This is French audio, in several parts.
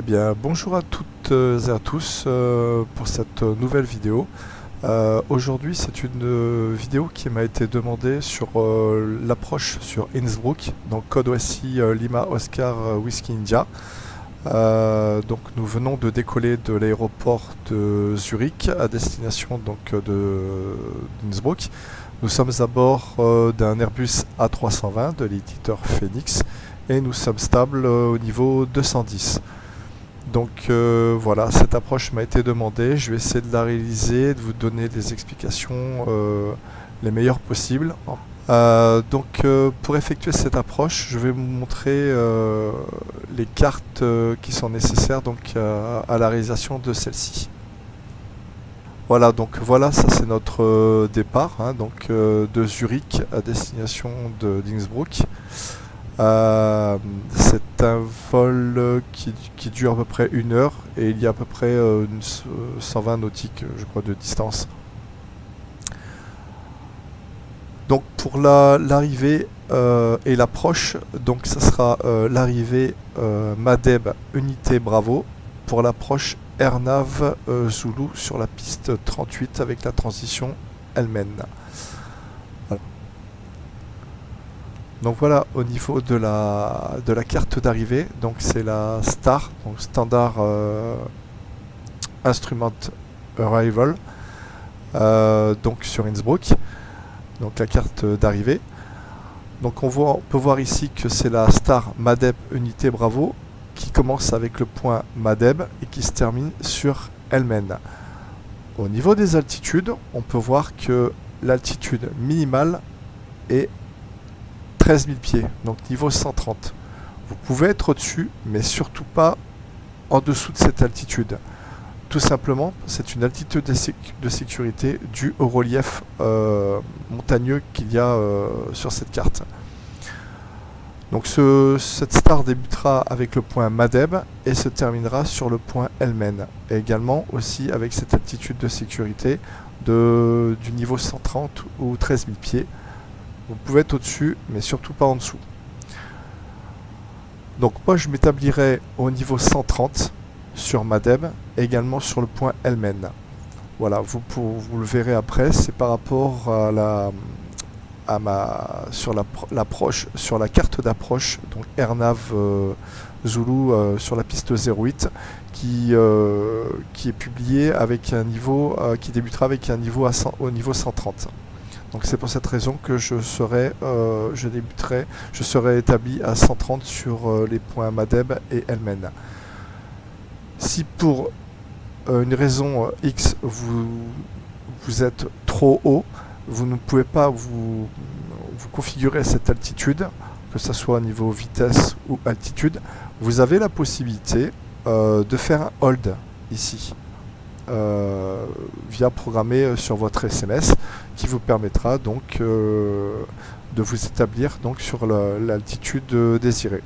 bien, bonjour à toutes et à tous pour cette nouvelle vidéo. Aujourd'hui, c'est une vidéo qui m'a été demandée sur l'approche sur Innsbruck, donc code OSI Lima Oscar Whiskey India. Donc nous venons de décoller de l'aéroport de Zurich à destination donc d'Innsbruck. Nous sommes à bord d'un Airbus A320 de l'éditeur Phoenix et nous sommes stables au niveau 210. Donc voilà, cette approche m'a été demandée, je vais essayer de la réaliser, de vous donner des explications les meilleures possibles. Pour effectuer cette approche, je vais vous montrer les cartes qui sont nécessaires donc, à la réalisation de celle-ci. Voilà, donc voilà, ça c'est notre départ, hein, donc, de Zurich à destination d'Innsbruck. C'est un vol qui dure à peu près 1 heure et il y a à peu près 120 nautiques, je crois, de distance. Donc pour l'arrivée et l'approche, donc ça sera l'arrivée Madeb Unité Bravo pour l'approche AirNav Zulu sur la piste 38 avec la transition Elmen. Voilà. Donc voilà, au niveau de la carte d'arrivée, donc c'est la STAR, donc Standard Instrument Arrival, donc sur Innsbruck, donc la carte d'arrivée. Donc on peut voir ici que c'est la STAR Madeb Unité Bravo qui commence avec le point Madeb et qui se termine sur Elmen. Au niveau des altitudes, on peut voir que l'altitude minimale est 13 000 pieds, donc niveau 130. Vous pouvez être au-dessus, mais surtout pas en dessous de cette altitude. Tout simplement, c'est une altitude de sécurité due au relief montagneux qu'il y a sur cette carte. Donc cette star débutera avec le point Madeb et se terminera sur le point Elmen. Et également aussi avec cette altitude de sécurité du niveau 130 ou 13 000 pieds. Vous pouvez être au-dessus, mais surtout pas en dessous. Donc moi je m'établirai au niveau 130 sur Madeb, et également sur le point Elmen. Voilà, vous le verrez après, c'est par rapport à l'approche, sur la carte d'approche, donc AirNav Zulu sur la piste 08, qui est publiée avec un niveau qui débutera avec un niveau au niveau 130. Donc c'est pour cette raison que je serai établi à 130 sur les points Madeb et Elmen. Si pour une raison X vous êtes trop haut, vous ne pouvez pas vous configurer à cette altitude, que ce soit au niveau vitesse ou altitude, vous avez la possibilité de faire un hold ici. Via programmer sur votre SMS qui vous permettra donc de vous établir donc sur l'altitude désirée.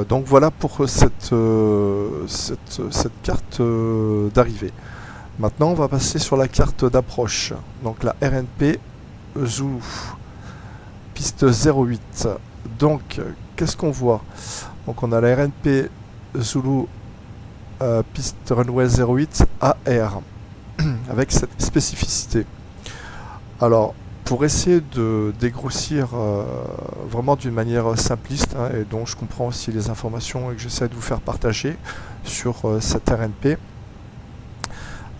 Donc voilà pour cette carte d'arrivée. Maintenant on va passer sur la carte d'approche, donc la RNP Zulu piste 08. Donc qu'est-ce qu'on voit? Donc on a la RNP Zulu piste runway 08 AR avec cette spécificité. Alors pour essayer de dégrossir vraiment d'une manière simpliste, hein, et dont je comprends aussi les informations et que j'essaie de vous faire partager sur cette RNP,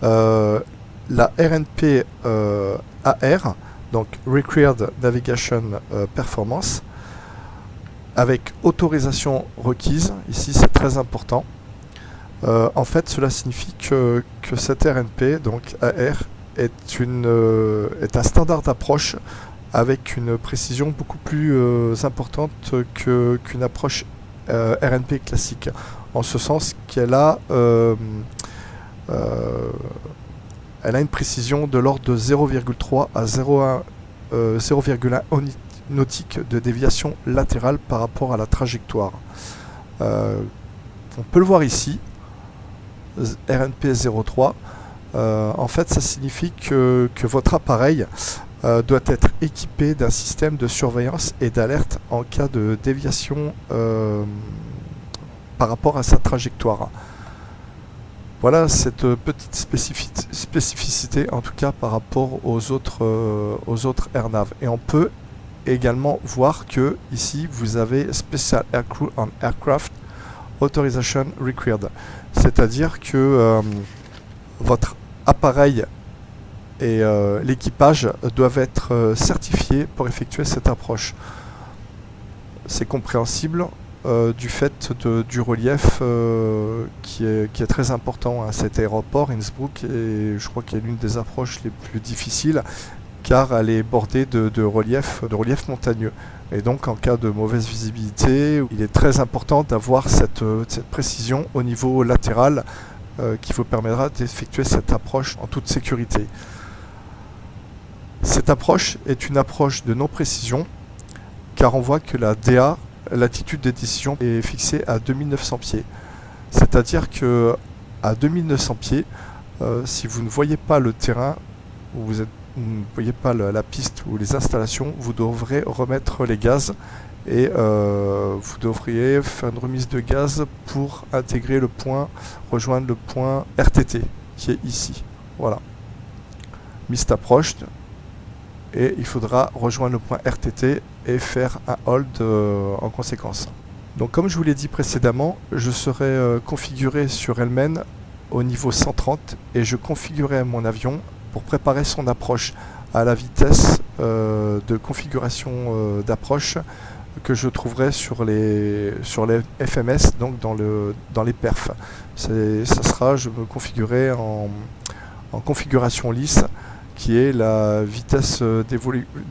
la RNP AR, donc Required Navigation Performance, avec autorisation requise, ici c'est très important. En fait, cela signifie que cette RNP, donc AR, est un standard d'approche avec une précision beaucoup plus importante qu'une approche RNP classique, en ce sens qu'elle a une précision de l'ordre de 0,3 à 0,1 nautique de déviation latérale par rapport à la trajectoire. On peut le voir ici, RNP 03. En fait, ça signifie que votre appareil doit être équipé d'un système de surveillance et d'alerte en cas de déviation par rapport à sa trajectoire. Voilà cette petite spécificité, en tout cas par rapport aux autres airnav. Et on peut également voir que ici vous avez Special Aircrew on Aircraft Authorization Required, c'est-à-dire que votre appareil et l'équipage doivent être certifiés pour effectuer cette approche. C'est compréhensible du fait du relief qui est très important à cet aéroport, Innsbruck, et je crois qu'il est l'une des approches les plus difficiles car elle est bordée de relief montagneux. Et donc en cas de mauvaise visibilité, il est très important d'avoir cette précision au niveau latéral qui vous permettra d'effectuer cette approche en toute sécurité. Cette approche est une approche de non-précision car on voit que la DA, l'altitude de décision, est fixée à 2900 pieds. C'est-à-dire que à 2900 pieds, si vous ne voyez pas le terrain, ou vous ne voyez pas la piste ou les installations, vous devrez remettre les gaz et vous devriez faire une remise de gaz pour intégrer le point, rejoindre le point RTT qui est ici. Voilà. Mist approche et il faudra rejoindre le point RTT et faire un hold en conséquence. Donc comme je vous l'ai dit précédemment, je serai configuré sur Helmen au niveau 130 et je configurerai mon avion pour préparer son approche à la vitesse de configuration d'approche que je trouverai sur les FMS, donc dans les perfs. Ça sera, je me configurerai en configuration lisse, qui est la vitesse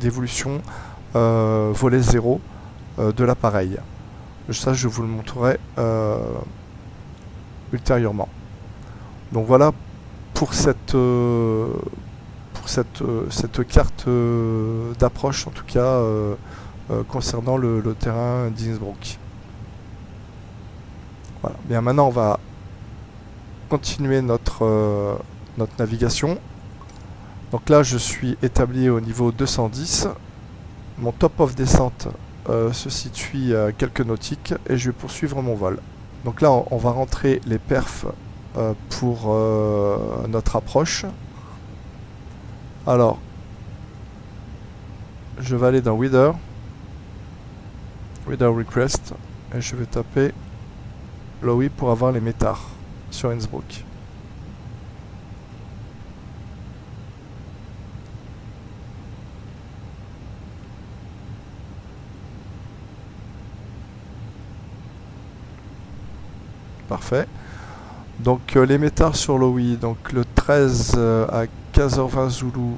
d'évolution volet 0 de l'appareil. Ça, je vous le montrerai ultérieurement. Donc voilà pour cette carte d'approche, en tout cas concernant le terrain d'Innsbruck. Voilà. Bien, maintenant on va continuer notre navigation. Donc là je suis établi au niveau 210. Mon top of descente se situe à quelques nautiques et je vais poursuivre mon vol. Donc là on va rentrer les perfs pour notre approche. Alors je vais aller dans Weather Request et je vais taper Lowy pour avoir les métars sur Innsbruck. Parfait. Donc les métars sur Lowy, donc le 13 à 15h20 Zulu.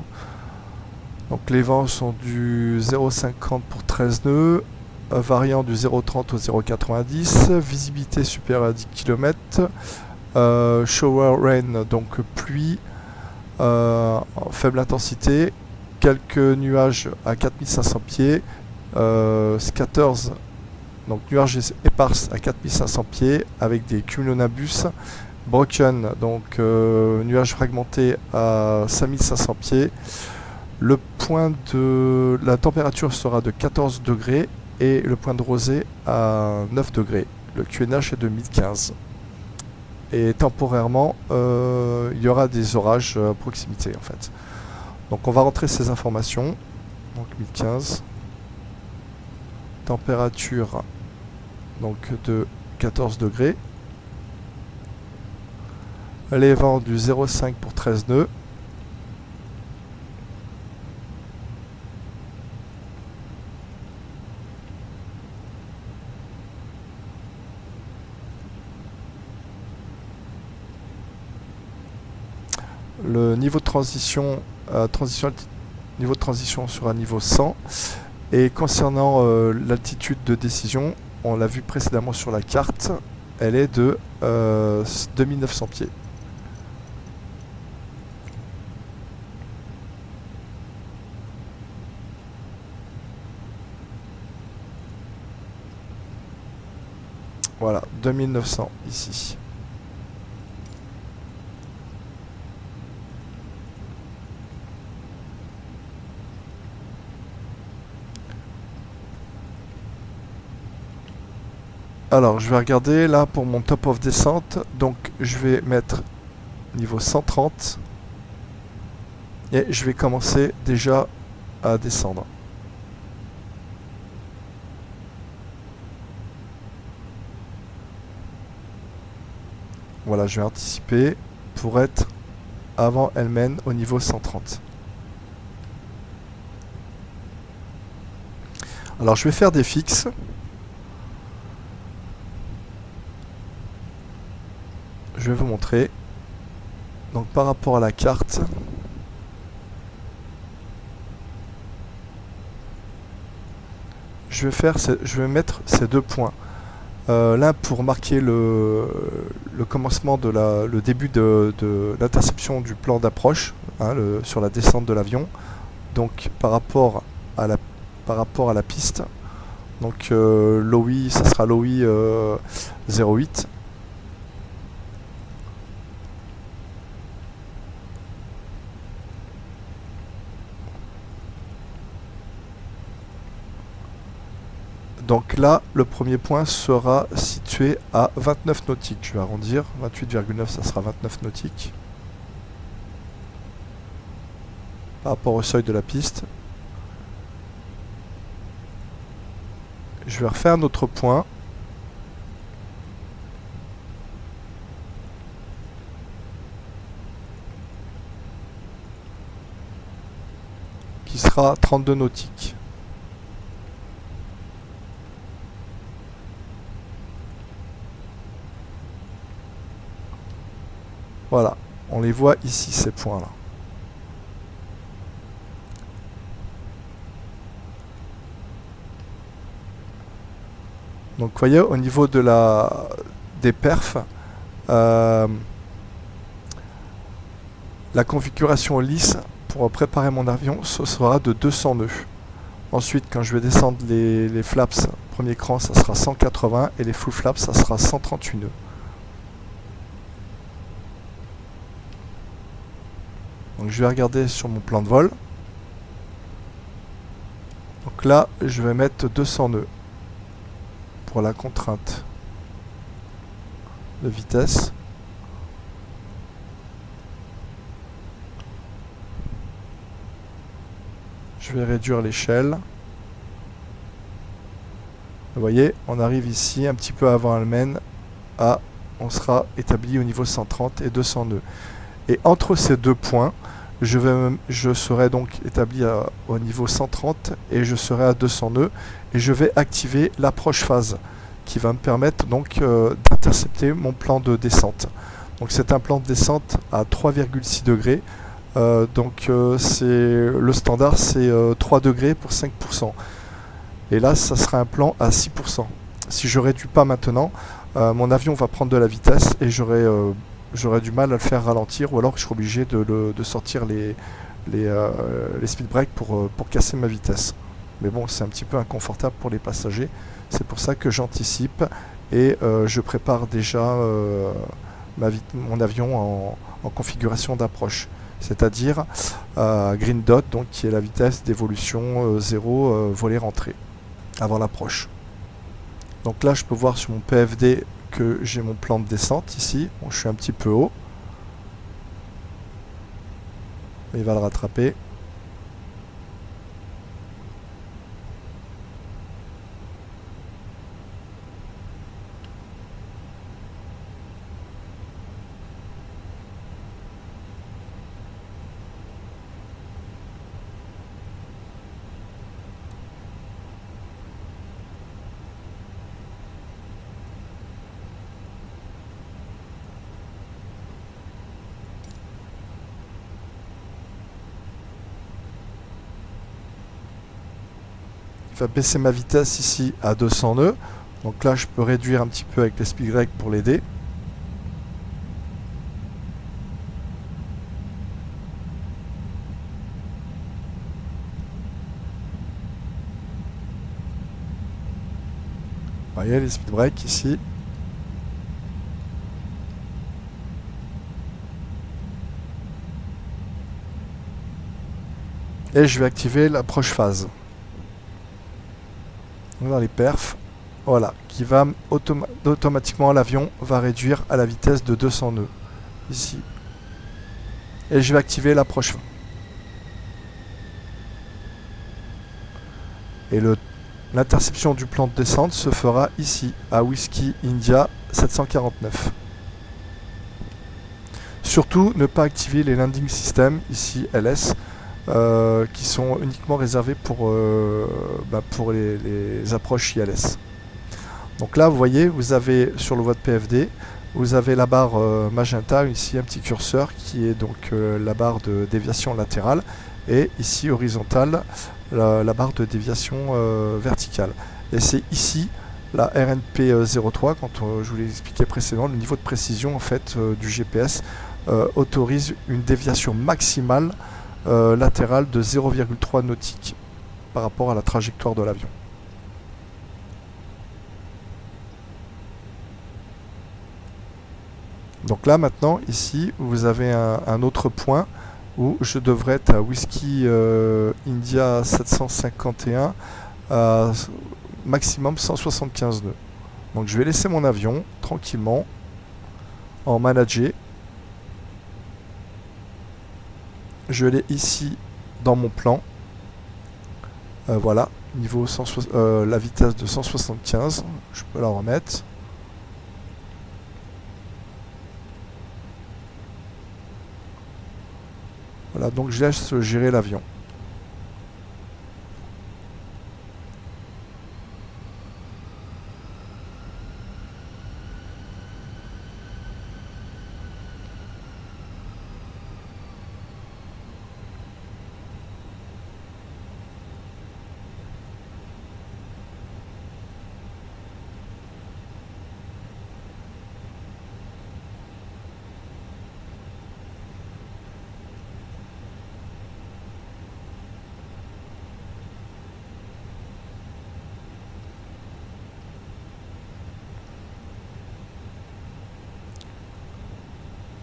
Donc les vents sont du 0,50 pour 13 nœuds, variant du 0,30 au 0,90, visibilité supérieure à 10 km, shower rain, donc pluie, faible intensité, quelques nuages à 4500 pieds, scatters, donc nuages éparses à 4500 pieds avec des cumulonimbus, broken, donc nuages fragmentés à 5500 pieds. Le point de la température sera de 14 degrés et le point de rosée à 9 degrés. Le QNH est de 1015. Et temporairement, il y aura des orages à proximité en fait. Donc on va rentrer ces informations. Donc 1015. Température donc de 14 degrés. Les vents du 0,5 pour 13 nœuds. Le niveau de transition, niveau de transition sera niveau 100. Et concernant l'altitude de décision, on l'a vu précédemment sur la carte, elle est de 2900 pieds. Voilà, 2900 ici. Alors, je vais regarder là pour mon top of descente. Donc, je vais mettre niveau 130. Et je vais commencer déjà à descendre. Voilà, je vais anticiper pour être avant Elmen au niveau 130. Alors, je vais faire des fixes. Je vais vous montrer. Donc, par rapport à la carte, je vais mettre ces deux points. L'un pour marquer le commencement de le début de l'interception du plan d'approche, hein, sur la descente de l'avion. Donc par rapport à la piste. Donc l'OI, ça sera l'OI 08. Donc là, le premier point sera situé à 29 nautiques. Je vais arrondir. 28,9, ça sera 29 nautiques. Par rapport au seuil de la piste. Je vais refaire un autre point. Qui sera 32 nautiques. Voilà, on les voit ici, ces points-là. Donc vous voyez, au niveau de des perfs, la configuration lisse pour préparer mon avion, ce sera de 200 nœuds. Ensuite, quand je vais descendre les flaps, premier cran, ça sera 180 et les full flaps, ça sera 138 nœuds. Donc je vais regarder sur mon plan de vol. Donc là, je vais mettre 200 nœuds pour la contrainte de vitesse. Je vais réduire l'échelle. Vous voyez, on arrive ici un petit peu avant Almen. On sera établi au niveau 130 et 200 nœuds. Et entre ces deux points, je serai donc établi au niveau 130 et je serai à 200 nœuds. Et je vais activer l'approche phase qui va me permettre donc d'intercepter mon plan de descente. Donc c'est un plan de descente à 3,6 degrés. Le standard c'est 3 degrés pour 5%. Et là ça sera un plan à 6%. Si je réduis pas maintenant, mon avion va prendre de la vitesse et j'aurai du mal à le faire ralentir, ou alors je serai obligé de sortir les speed breaks pour casser ma vitesse. Mais bon, c'est un petit peu inconfortable pour les passagers. C'est pour ça que j'anticipe et je prépare déjà mon avion en configuration d'approche. C'est-à-dire Green Dot, donc, qui est la vitesse d'évolution 0 volée-rentrée, avant l'approche. Donc là, je peux voir sur mon PFD que j'ai mon plan de descente ici. Bon, je suis un petit peu haut. Mais il va le rattraper. Il va baisser ma vitesse ici à 200 nœuds. Donc là, je peux réduire un petit peu avec les speed breaks pour l'aider. Vous voyez les speed breaks ici. Et je vais activer l'approche phase. Dans les perfs, Voilà, qui va automatiquement, l'avion va réduire à la vitesse de 200 nœuds ici. Et je vais activer l'approche fin. Et l'interception du plan de descente se fera ici, à Whiskey India 749. Surtout, ne pas activer les landing systems, ici LS, qui sont uniquement réservés pour les approches ILS. Donc là, vous voyez, vous avez sur le voie de PFD, vous avez la barre magenta, ici un petit curseur qui est donc la barre de déviation latérale, et ici horizontale, la barre de déviation verticale. Et c'est ici la RNP 03, quand je vous l'ai expliqué précédemment, le niveau de précision en fait du GPS autorise une déviation maximale latérale de 0,3 nautique par rapport à la trajectoire de l'avion. Donc là maintenant, ici, vous avez un autre point où je devrais être à Whiskey India 751 à maximum 175 nœuds. Donc je vais laisser mon avion tranquillement en manager. Je l'ai ici dans mon plan. Voilà, niveau la vitesse de 175. Je peux la remettre. Voilà, donc je laisse gérer l'avion.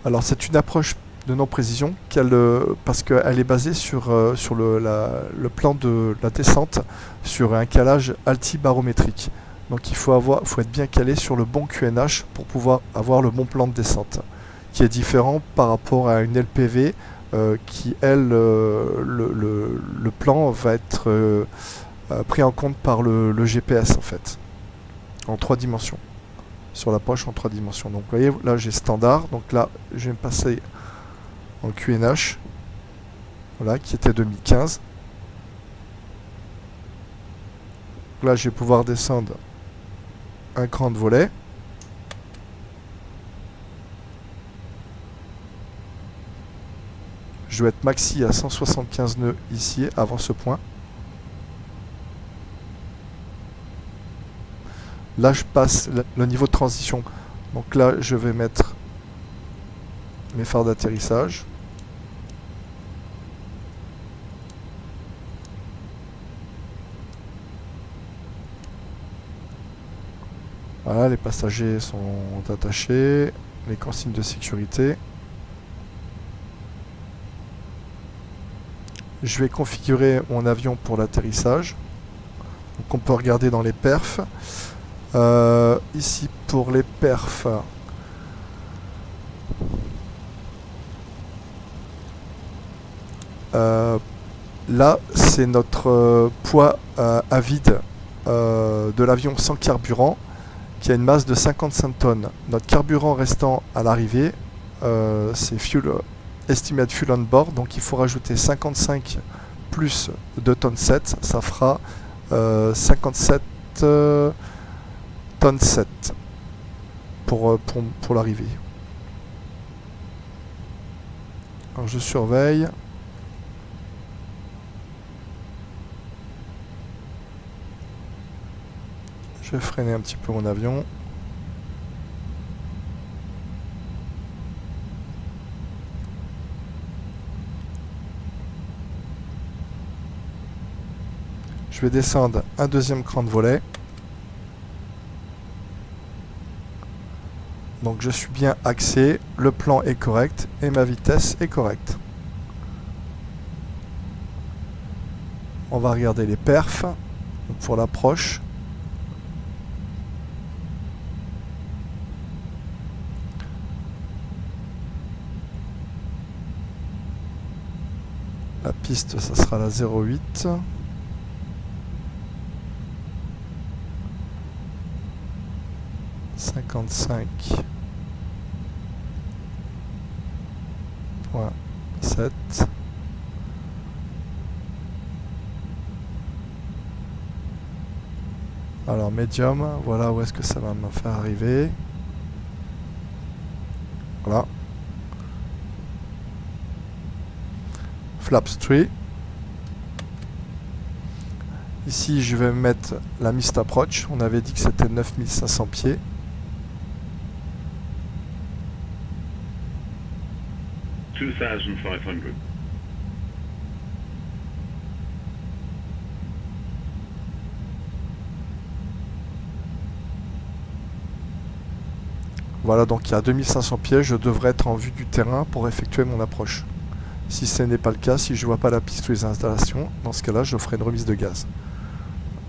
Alors c'est une approche de non-précision parce qu'elle est basée sur le plan de la descente sur un calage altibarométrique. Donc il faut être bien calé sur le bon QNH pour pouvoir avoir le bon plan de descente, qui est différent par rapport à une LPV qui, elle, le plan va être pris en compte par le GPS en fait, en 3 dimensions. Sur l'approche en 3 dimensions. Donc vous voyez, là j'ai standard, donc là je vais me passer en QNH, voilà, qui était 2015. Donc là je vais pouvoir descendre un cran de volet. Je vais être maxi à 175 nœuds ici, avant ce point. Là, je passe le niveau de transition. Donc là, je vais mettre mes phares d'atterrissage. Voilà, les passagers sont attachés. Les consignes de sécurité. Je vais configurer mon avion pour l'atterrissage. Donc on peut regarder dans les perfs. Ici pour les perfs, là c'est notre poids à vide de l'avion sans carburant qui a une masse de 55 tonnes. Notre carburant restant à l'arrivée, c'est estimate fuel on board, donc il faut rajouter 55 plus 2 tonnes 7, ça fera 57 tonnes 7 pour l'arrivée. Alors je surveille. Je vais freiner un petit peu mon avion. Je vais descendre un deuxième cran de volet. Donc je suis bien axé, le plan est correct et ma vitesse est correcte. On va regarder les perfs pour l'approche. La piste, ça sera la 08. « 55.7 ». Alors médium, voilà où est-ce que ça va me faire arriver. Voilà. Flaps 3. Ici je vais mettre la mist approach. On avait dit que c'était 9500 pieds. Voilà, donc il y a 2500 pieds, je devrais être en vue du terrain pour effectuer mon approche. Si ce n'est pas le cas, si je ne vois pas la piste ou les installations, dans ce cas-là, je ferai une remise de gaz.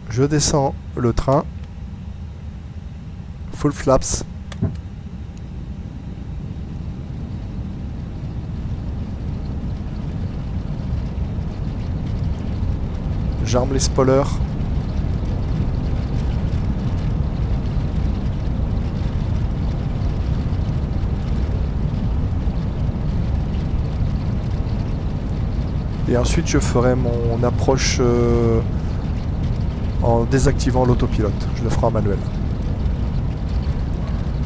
Je descends le train, full flaps. J'arme les spoilers. Et ensuite je ferai mon approche en désactivant l'autopilote. Je le ferai en manuel.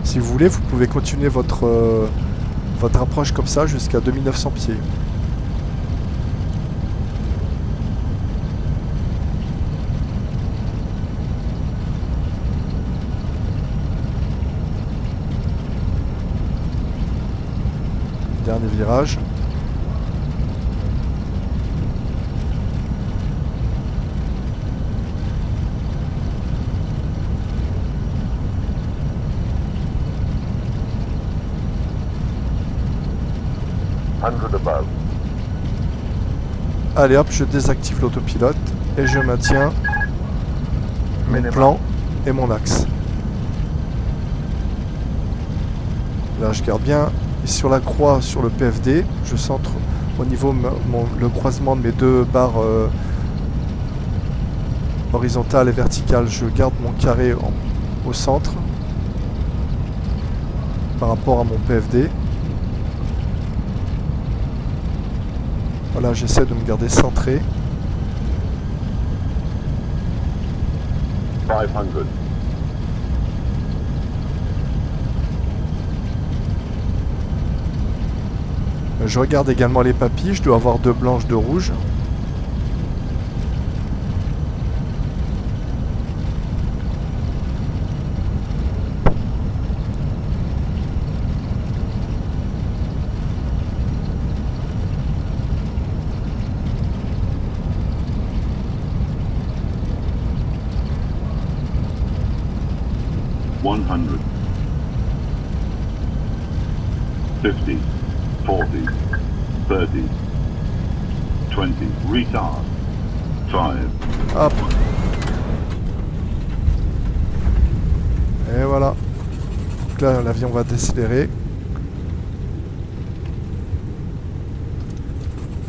Si vous voulez, vous pouvez continuer votre approche comme ça jusqu'à 2900 pieds. Dernier virage. Allez hop, je désactive l'autopilote et je maintiens mon plan et mon axe. Là je garde bien. Et sur la croix, sur le PFD, je centre au niveau le croisement de mes deux barres horizontales et verticales. Je garde mon carré au centre par rapport à mon PFD. Voilà, j'essaie de me garder centré. 500. Je regarde également les papilles, je dois avoir 2 blanches, 2 rouges. $100, 50, 40, 30, 20, retard, 5. Hop. Et voilà. Donc là, l'avion va décélérer.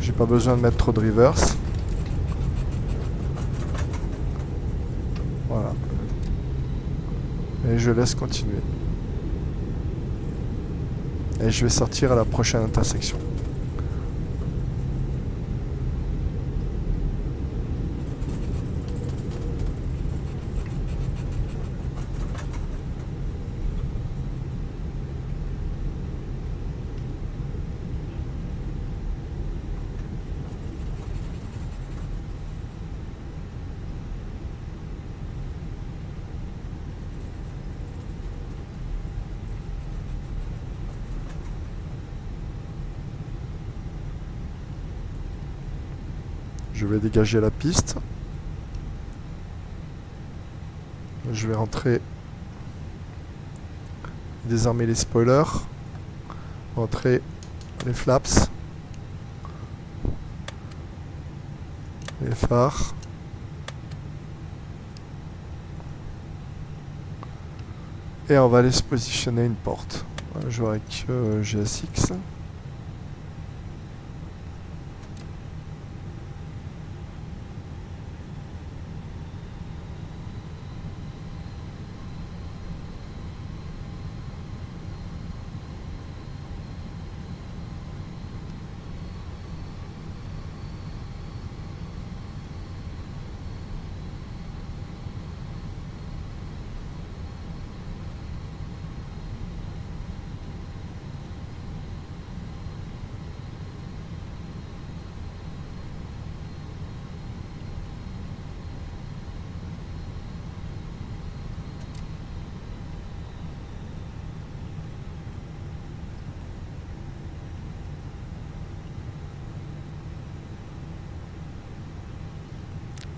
J'ai pas besoin de mettre trop de reverse. Voilà. Et je laisse continuer. Et je vais sortir à la prochaine intersection. Je vais dégager la piste. Je vais rentrer, désarmer les spoilers, rentrer les flaps, les phares. Et on va aller se positionner une porte. Je vais avec GSX.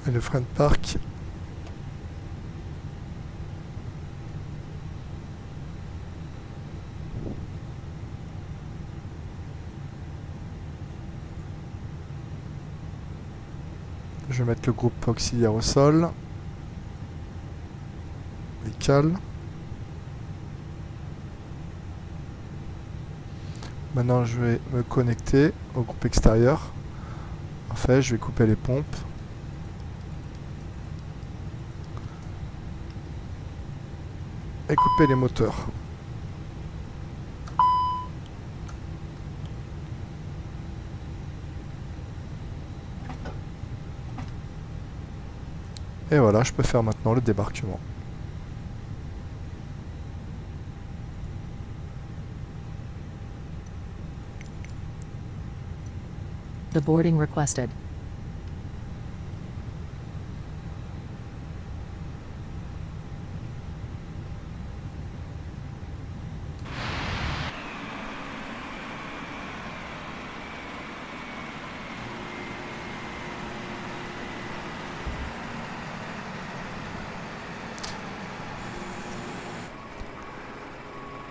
Et le frein de parc. Je vais mettre le groupe auxiliaire au sol. Les cales. Maintenant, je vais me connecter au groupe extérieur. En fait, je vais couper les pompes. Et couper les moteurs. Et voilà, je peux faire maintenant le débarquement. The boarding requested.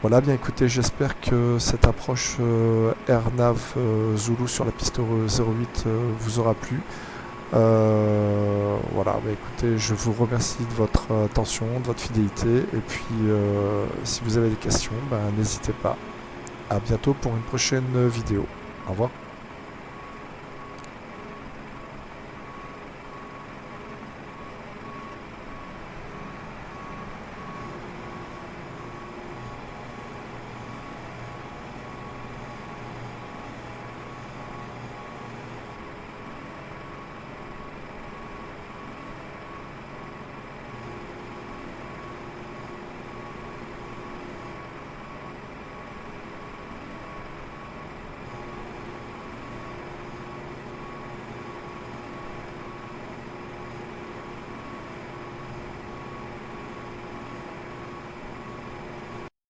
Voilà, bien écoutez, j'espère que cette approche AirNav Zulu sur la piste 08 vous aura plu. Voilà, bah écoutez, je vous remercie de votre attention, de votre fidélité. Et puis, si vous avez des questions, bah, n'hésitez pas. À bientôt pour une prochaine vidéo. Au revoir.